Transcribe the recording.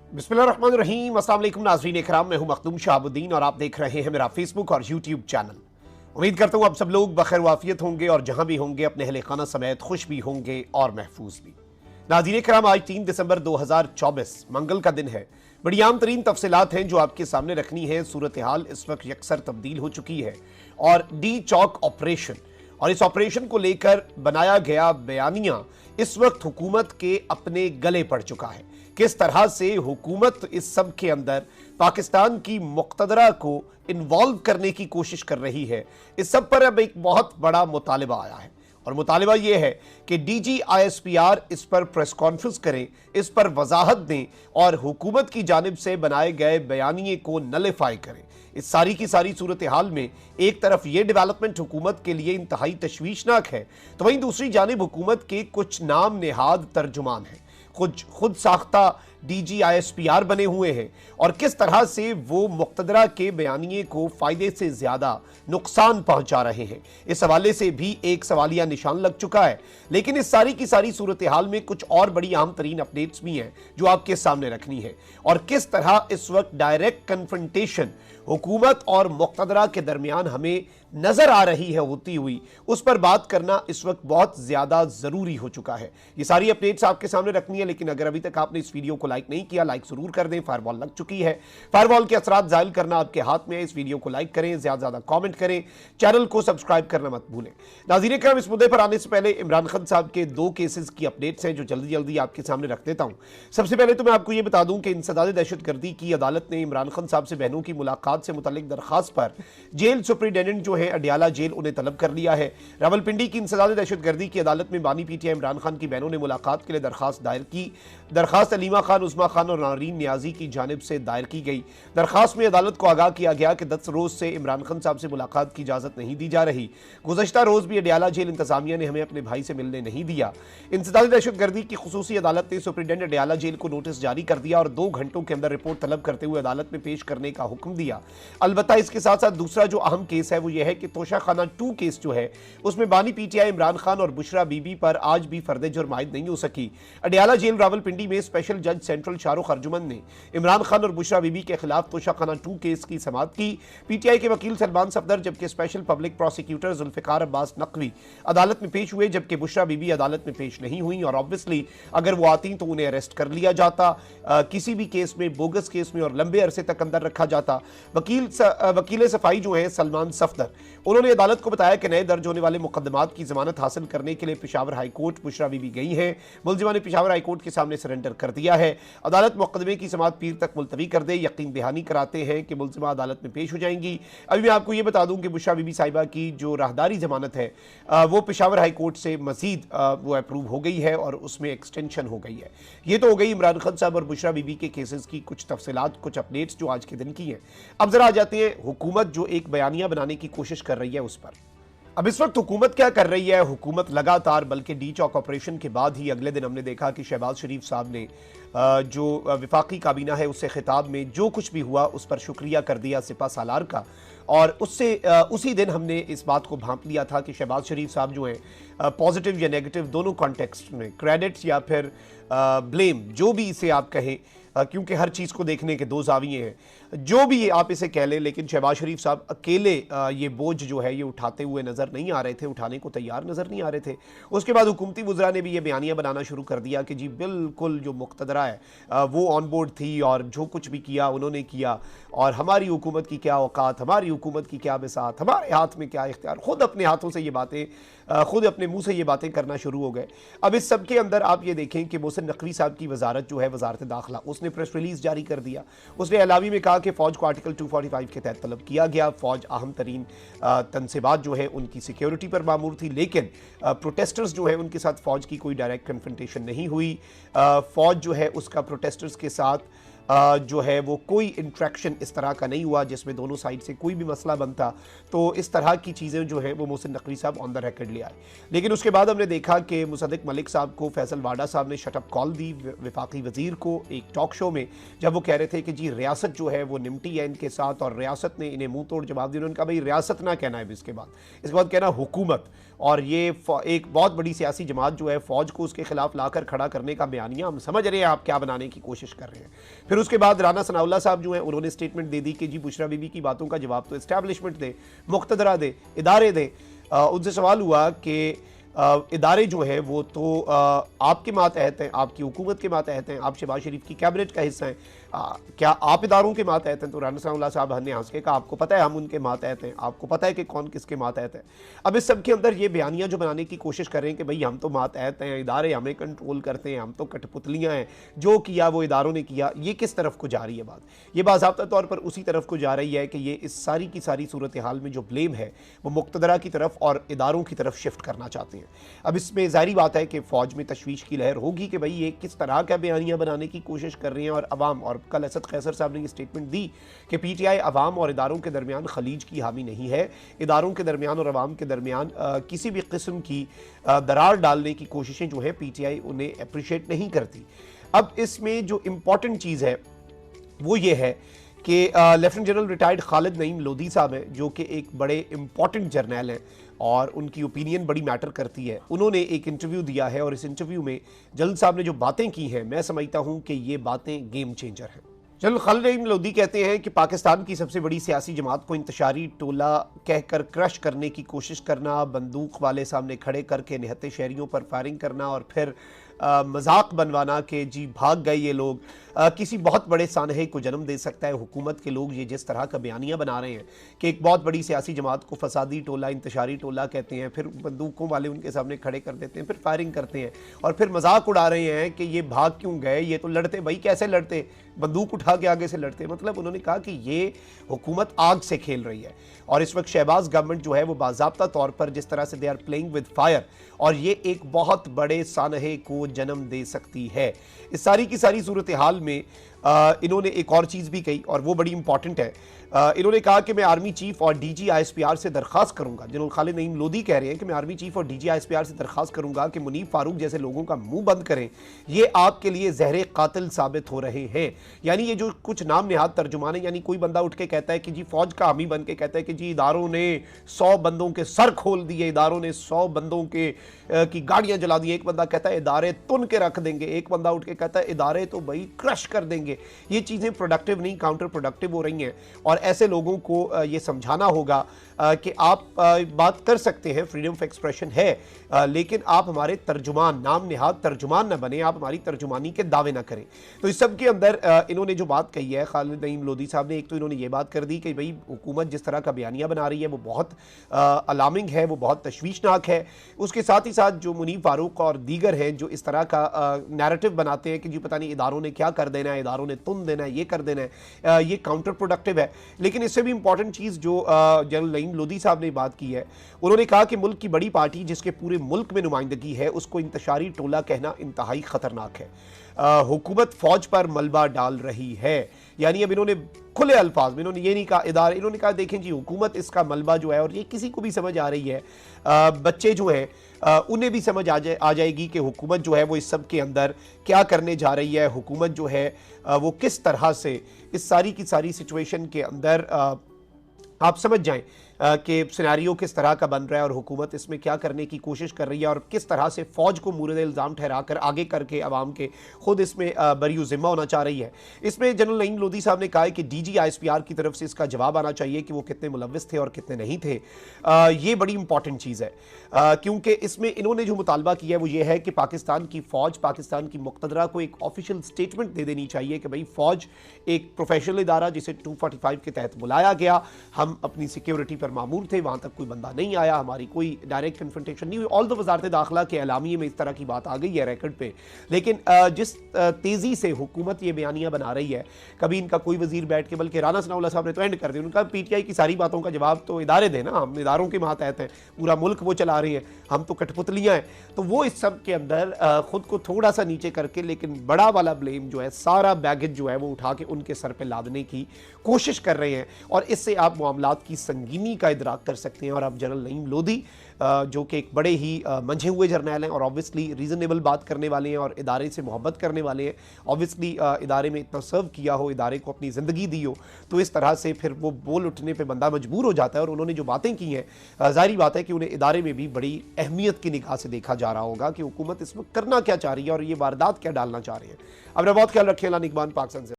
बिस्मिल्लाहिर्रहमानिर्रहीम। अस्सलाम वालेकुम नाज़रीन इकराम, मैं हूं मखदूम शहाबुद्दीन और आप देख रहे हैं मेरा फेसबुक और यूट्यूब चैनल। उम्मीद करता हूं आप सब लोग बखैर वाफियत होंगे और जहां भी होंगे अपने अहले खाना समेत खुश भी होंगे और महफूज भी। नाज़रीन इकराम, आज 3 दिसंबर 2024 मंगल का दिन है। बड़ी आम तरीन तफसीलात हैं जो आपके सामने रखनी है। सूरत हाल इस वक्त यकसर तब्दील हो चुकी है और डी चौक ऑपरेशन और इस ऑपरेशन को लेकर बनाया गया बयानिया इस वक्त हुकूमत के अपने गले पड़ चुका है। किस तरह से हुकूमत इस सब के अंदर पाकिस्तान की मुक़्तदरा को इन्वॉल्व करने की कोशिश कर रही है, इस सब पर अब एक बहुत बड़ा मुतालिबा आया है। और मुतालिबा यह है कि DGISPR इस पर प्रेस कॉन्फ्रेंस करें, इस पर वजाहत दें और हुकूमत की जानिब से बनाए गए बयानिए को नलिफाई करें। इस सारी की सारी सूरत हाल में एक तरफ ये डेवलपमेंट हुकूमत के लिए इंतहाई तशवीशनाक है, तो वहीं दूसरी जानिब हुकूमत के कुछ नाम नेहाद तर्जुमान हैं, खुद साख्ता DGISPR बने हुए हैं और किस तरह से वो मुक़्तदरा के बयानिए को फ़ायदे से ज़्यादा नुकसान पहुंचा रहे हैं। इस हवाले से भी एक सवालिया निशान लग चुका है। लेकिन इस सारी की सारी सूरत हाल में कुछ और बड़ी अहम तरीन अपडेट्स भी हैं जो आपके सामने रखनी है और किस तरह इस वक्त डायरेक्ट कन्फ्रंटेशन हुकूमत और मुक़्तदरा के दरमियान हमें नजर आ रही है होती हुई, उस पर बात करना इस वक्त बहुत ज्यादा जरूरी हो चुका है। ये सारी अपडेट्स आपके सामने रखनी है, लेकिन अगर अभी तक आपने इस वीडियो को लाइक नहीं किया, लाइक जरूर कर दें। फायरवॉल लग चुकी है, फायरवॉल के असरात जाहिर करना आपके हाथ में है। इस वीडियो को लाइक करें, ज्यादा ज्यादा कॉमेंट करें, चैनल को सब्सक्राइब करना मत भूलें। नाज़रीन करम, इस मुद्दे पर आने से पहले इमरान खान साहब के 2 केसेस की अपडेट्स हैं जो जल्दी जल्दी आपके सामने रख देता हूं। सबसे पहले तो मैं आपको यह बता दूं कि इंसदाद दहशतगर्दी की अदालत ने इमरान खान साहब से बहनों की मुलाकात से मुतल्लिक दरखास्त पर जेल सुपरिटेंडेंट जो है अडियाला जेल उन्हें तलब कर लिया है। रावलपिंडी की इंसदाद दहशतगर्दी की अदालत में बानी PTI इमरान खान की बहनों ने मुलाकात के लिए दरखास्त दायर की। दरखास्त अलीमा खान, उस्मा खान और नारीन नियाजी की जानिब से दायर की गई। दरखास्त में अदालत को आगाह किया गया कि 10 रोज से इमरान खान साहब से मुलाकात की इजाजत नहीं दी जा रही। गुज़श्ता रोज भी अडियाला जेल इंतजामिया ने हमें अपने भाई से मिलने नहीं दिया। इंसदाद दहशतगर्दी की खुसूसी अदालत ने सुपरिटेंडेंट अडियाला जेल को नोटिस जारी कर दिया और 2 घंटों के अंदर रिपोर्ट तलब करते हुए अदालत में पेश करने का हुक्म दिया। अलबत्ता इसके साथ साथ दूसरा जो अहम केस है वो यह है कि तोशा खाना 2 केस जो है उसमें बानी PTI इमरान खान और बुशरा बीबी पर आज भी फर्द जुर्म आयद नहीं हो सकी। अडियाला जेल रावलपिंडी में स्पेशल जज सेंट्रल शाहरुख अर्जुमन ने इमरान खान और बुशरा बीबी के खिलाफ तोशा खाना 2 केस की समाअत की। PTI के वकील सलमान सफदर जबकि special public prosecutor Zulfiqar Abbas Naqvi अदालत में पेश हुए, जबकि बुशरा बीबी अदालत में पेश नहीं हुई और ऑब्वियसली अगर वो आती तो उन्हें अरेस्ट कर लिया जाता, किसी भी केस में, बोगस केस में, और लंबे अरसे तक अंदर रखा जाता। वकील सफाई जो है सलमान सफदर, उन्होंने अदालत को बताया कि नए दर्ज होने वाले मुकदमात की जमानत हासिल करने के लिए पेशावर हाईकोर्ट बुशरा बीबी गई हैं। मुलजिमा ने पेशावर हाईकोर्ट के सामने सरेंडर कर दिया है। अदालत मुकदमे की समाअत पीर तक मुलतवी कर दे। यकीन दहानी कराते हैं कि मुलजिमा अदालत में पेश हो जाएंगी। अभी मैं आपको ये बता दूं कि बुशरा बीबी साहिबा की जो राहदारी जमानत है वो पेशावर हाईकोर्ट से मजीद वो अप्रूव हो गई है और उसमें एक्सटेंशन हो गई है। ये तो हो गई इमरान खान साहब और बुशरा बीबी के केसेस की कुछ तफसीलात, कुछ अपडेट्स जो आज के दिन की हैं। अब जरा आ जाते हैं हुकूमत जो एक बयानिया बनाने की कोशिश कर रही है उस पर। अब इस वक्त हुकूमत क्या कर रही है? हुकूमत लगातार, बल्कि डी चौक ऑपरेशन के बाद ही अगले दिन हमने देखा कि शहबाज शरीफ साहब ने जो विफाकी काबीना है उससे खिताब में जो कुछ भी हुआ उस पर शुक्रिया कर दिया सिपा सालार का, और उससे उसी दिन हमने इस बात को भांप लिया था कि शहबाज शरीफ साहब जो हैं पॉजिटिव या नेगेटिव दोनों कॉन्टेक्स्ट में, क्रेडिट्स या फिर ब्लेम, जो भी इसे आप कहें, क्योंकि हर चीज़ को देखने के 2 ज़ाविये हैं, जो भी आप इसे कह लें, लेकिन शहबाज शरीफ साहब अकेले ये बोझ जो है ये उठाते हुए नज़र नहीं आ रहे थे, उठाने को तैयार नज़र नहीं आ रहे थे। उसके बाद हुकूमती वज़रा ने भी ये बयानिया बनाना शुरू कर दिया कि जी बिल्कुल जो मुक़्तदरा है वो ऑन बोर्ड थी और जो कुछ भी किया उन्होंने किया, और हमारी हुकूमत की क्या औकात, हमारी हुकूमत की क्या बिसात, हमारे हाथ में क्या इख्तियार। खुद अपने हाथों से ये बातें, खुद अपने मुंह से ये बातें करना शुरू हो गए। अब इस सब के अंदर आप ये देखें कि मोहसिन नकवी साहब की वजारत जो है वजारत दाखिला, उसने प्रेस रिलीज जारी कर दिया। उसने अलावी में कहा कि फ़ौज को आर्टिकल 245 के तहत तलब किया गया। फ़ौज अहम तरीन तनसीबात जो है उनकी सिक्योरिटी पर मामूर थी, लेकिन प्रोटेस्टर्स जो है उनके साथ फ़ौज की कोई डायरेक्ट कन्फ्रंटेशन नहीं हुई। फ़ौज जो है उसका प्रोटेस्टर्स के साथ जो है वो कोई इंट्रैक्शन इस तरह का नहीं हुआ जिसमें दोनों साइड से कोई भी मसला बनता। तो इस तरह की चीज़ें जो है वो मोहसिन नकवी साहब ऑन द रिकॉर्ड ले आए। लेकिन उसके बाद हमने देखा कि मुसद्दिक मलिक साहब को फैसल वाडा साहब ने शटअप कॉल दी वफाकी वज़ीर को एक टॉक शो में, जब वो कह रहे थे कि जी रियासत जो है वो निमटी है इनके साथ, और रियासत ने इन्हें मुंह तोड़ जवाब दिया। उन्होंने कहा भाई रियासत ना कहना है, इसके बाद कहना हुकूमत, और ये एक बहुत बड़ी सियासी जमात जो है फ़ौज को उसके खिलाफ लाकर खड़ा करने का बयानिया, हम समझ रहे हैं आप क्या बनाने की कोशिश कर रहे हैं। फिर फिर उसके बाद राना सनाउल्लाह साहब जो हैं उन्होंने स्टेटमेंट दे दी कि जी बुशरा बीबी की बातों का जवाब तो एस्टैब्लिशमेंट दे, मुक़तदरा दे, इदारे दे। उनसे सवाल हुआ कि इदारे जो हैं वो तो आपके मातहत हैं, आपकी हुकूमत के मातहत हैं, आप शहबाज शरीफ की कैबिनेट का हिस्सा हैं, क्या आप इदारों के मातहत हैं? तो राना सनाउल्लाह साहब ने हंस के कहा आपको पता है हम उनके मातहत हैं, आपको पता है कि कौन किसके मातहत है। अब इस सब के अंदर ये बयानियाँ जो बनाने की कोशिश कर रहे हैं कि भाई हम तो मातहत हैं, इदारे हमें कंट्रोल करते हैं, हम तो कठपुतलियाँ हैं, जो किया वो इदारों ने किया, ये किस तरफ को जा रही है बात? ये बाज़ाब्ता तौर पर उसी तरफ को जा रही है कि ये इस सारी की सारी सूरत हाल में जो ब्लेम है वो मुक़तदरा की तरफ और इदारों की तरफ शिफ्ट करना चाहते हैं। अब इसमें ज़ाहिर बात है कि फ़ौज में तशवीश की लहर होगी कि भाई ये किस तरह का बयानियाँ बनाने की कोशिश कर रहे हैं और अवाम, और कल असद कैसर साहब ने ये स्टेटमेंट दी कि पीटीआई अवाम और इदारों के दरमियान खलीज की हामी नहीं है, इदारों के दरमियान और अवाम के दरमियान किसी भी किस्म की दरार डालने की कोशिशें जो है पीटीआई उन्हें अप्रिशिएट नहीं करती। अब इसमें जो इम्पॉर्टेंट चीज़ है वो ये है कि lieutenant general retired Khalid Naeem Lodhi साहब हैं, जो कि एक बड़े इंपॉर्टेंट जर्नल हैं और उनकी ओपिनियन बड़ी मैटर करती है। उन्होंने एक इंटरव्यू दिया है और इस इंटरव्यू में जनरल साहब ने जो बातें की हैं, मैं समझता हूं कि ये बातें गेम चेंजर हैं। जनरल खालिद नईम लोधी कहते हैं कि पाकिस्तान की सबसे बड़ी सियासी जमात को इंतशारी टोला कहकर क्रश करने की कोशिश करना, बंदूक वाले सामने खड़े करके निहत्ते शहरियों पर फायरिंग करना और फिर मजाक बनवाना कि जी भाग गए ये लोग, किसी बहुत बड़े सानहे को जन्म दे सकता है। हुकूमत के लोग ये जिस तरह का बयानियाँ बना रहे हैं कि एक बहुत बड़ी सियासी जमात को फसादी टोला, इंतशारी टोला कहते हैं, फिर बंदूकों वाले उनके सामने खड़े कर देते हैं, फिर फायरिंग करते हैं और फिर मजाक उड़ा रहे हैं कि ये भाग क्यों गए, ये तो लड़ते, भाई कैसे लड़ते, बंदूक उठा के आगे से लड़ते। मतलब उन्होंने कहा कि ये हुकूमत आग से खेल रही है और इस वक्त शहबाज गवर्नमेंट जो है वो बाज़ाब्ता तौर पर जिस तरह से they are playing with fire और ये एक बहुत बड़े सानहे को जन्म दे सकती है। इस सारी की सारी सूरत हाल में इन्होंने एक और चीज़ भी कही और वो बड़ी इंपॉर्टेंट है। इन्होंने कहा कि मैं आर्मी चीफ और डीजी आईएसपीआर से दरख्वास्त करूंगा, जनरल खालिद नईम लोधी कह रहे हैं कि मैं आर्मी चीफ और डीजी आईएसपीआर से दरख्वास्त करूंगा कि मुनीब फारूक जैसे लोगों का मुंह बंद करें, ये आपके लिए जहरे कातिल साबित हो रहे हैं। यानी ये जो कुछ नाम निहाद तर्जुमान है, यानी कोई बंदा उठ के कहता है कि जी फौज का हामी बन के कहता है कि जी इदारों ने 100 बंदों के सर खोल दिए, इदारों ने 100 बंदों के की गाड़ियां जला दी, एक बंदा कहता है इदारे तुन के रख देंगे, एक बंदा उठ के कहता है इदारे तो भाई क्रश कर देंगे। ये चीज़ें प्रोडक्टिव नहीं, काउंटर प्रोडक्टिव हो रही हैं और ऐसे लोगों को ये समझाना होगा कि आप बात कर सकते हैं, फ्रीडम ऑफ एक्सप्रेशन है, लेकिन आप हमारे तर्जुमान, नाम निहाद तर्जुमान ना बने, आप हमारी तर्जुमानी के दावे ना करें। तो इस सब के अंदर इन्होंने जो बात कही है खालिद नईम लोधी साहब ने, एक तो इन्होंने ये बात कर दी कि भाई हुकूमत जिस तरह का बयानियाँ बना रही है वो बहुत अलार्मिंग है, वो बहुत तशवीशनाक है। उसके साथ ही साथ जो मुनीब फारूक और दीगर हैं जो इस तरह का नैरेटिव बनाते हैं कि जी पता नहीं इदारों ने क्या कर देना है, इदारों ने तुम देना है, ये कर देना है, ये काउंटर प्रोडक्टिव है। लेकिन इससे भी इंपॉर्टेंट चीज़ जो जनरल नईम लोधी साहब ने बात की है, उन्होंने कहा कि मुल्क की बड़ी पार्टी जिसके पूरे मुल्क में नुमाइंदगी है उसको इंतशारी टोला कहना इंतहाई खतरनाक है। हुकूमत फौज पर मलबा डाल रही है, यानी अब इन्होंने खुले अल्फाज में, इन्होंने ये नहीं कहा इदारे, इन्होंने कहा देखें जी हुकूमत इसका मलबा जो है, और ये किसी को भी समझ आ रही है, बच्चे जो हैं उन्हें भी समझ आ जाएगी कि हुकूमत जो है वो इस सब के अंदर क्या करने जा रही है, हुकूमत जो है वो किस तरह से इस सारी की सारी सिचुएशन के अंदर आप समझ जाएं कि सिनेरियो किस तरह का बन रहा है और हुकूमत इसमें क्या करने की कोशिश कर रही है और किस तरह से फ़ौज को मूरद इल्ज़ाम ठहरा कर आगे करके अवाम के खुद इसमें बरी ज़िम्मा होना चाह रही है। इसमें जनरल नईम लोधी साहब ने कहा है कि डीजी आईएसपीआर की तरफ से इसका जवाब आना चाहिए कि वो कितने मुलव्विस थे और कितने नहीं थे। ये बड़ी इंपॉर्टेंट चीज़ है क्योंकि इसमें इन्होंने जो मुतालबा किया है वो ये है कि पाकिस्तान की फ़ौज, पाकिस्तान की मुक़तदरा को एक ऑफिशियल स्टेटमेंट दे देनी चाहिए कि भाई फ़ौज एक प्रोफेशनल इदारा जिसे 245 के तहत बुलाया गया, हम अपनी सिक्योरिटी पर मामूर थे, वहाँ तक कोई बंदा नहीं आया, हमारी कोई डायरेक्ट कन्फ्रंटेशन नहीं हुई। ऑल द वजारत दाखिला के एलामिये में इस तरह की बात आ गई है रिकॉर्ड पे, लेकिन जिस तेज़ी से हुकूमत ये बयानियाँ बना रही है, कभी इनका कोई वजीर बैठ के, बल्कि राना सनाउल्लाह साहब ने तो एंड कर दिया, उनका पीटीआई की सारी बातों का जवाब तो इदारे देना, हम इदारों के मातहत हैं, पूरा मुल्क वो चला रही हैं, हम तो कठपुतलियाँ हैं। तो वो इस सब के अंदर खुद को थोड़ा सा नीचे करके, लेकिन बड़ा वाला ब्लेम जो है, सारा बैगेज जो है वो उठा के उनके सर पे लादने की कोशिश कर रहे हैं और इससे आप मामलात की संगीनी का इदराक कर सकते हैं। और अब जनरल नईम लोधी जो कि एक बड़े ही मंझे हुए जर्नैल हैं और ऑब्वियसली रीज़नेबल बात करने वाले हैं और इदारे से मोहब्बत करने वाले हैं, ऑब्वियसली इदारे में इतना सर्व किया हो, इदारे को अपनी ज़िंदगी दी हो, तो इस तरह से फिर वो बोल उठने पे बंदा मजबूर हो जाता है। और उन्होंने जो बातें की हैं, ज़ाहिर बात है कि उन्हें इदारे में भी बड़ी अहमियत की निगाह से देखा जा रहा होगा कि हुकूमत इस वक्त करना क्या चाह रही है और ये वारदात क्या डालना चाह रहे हैं। अपना बहुत ख्याल रखें। अल्लाह निगहबान पाकिस्तान से।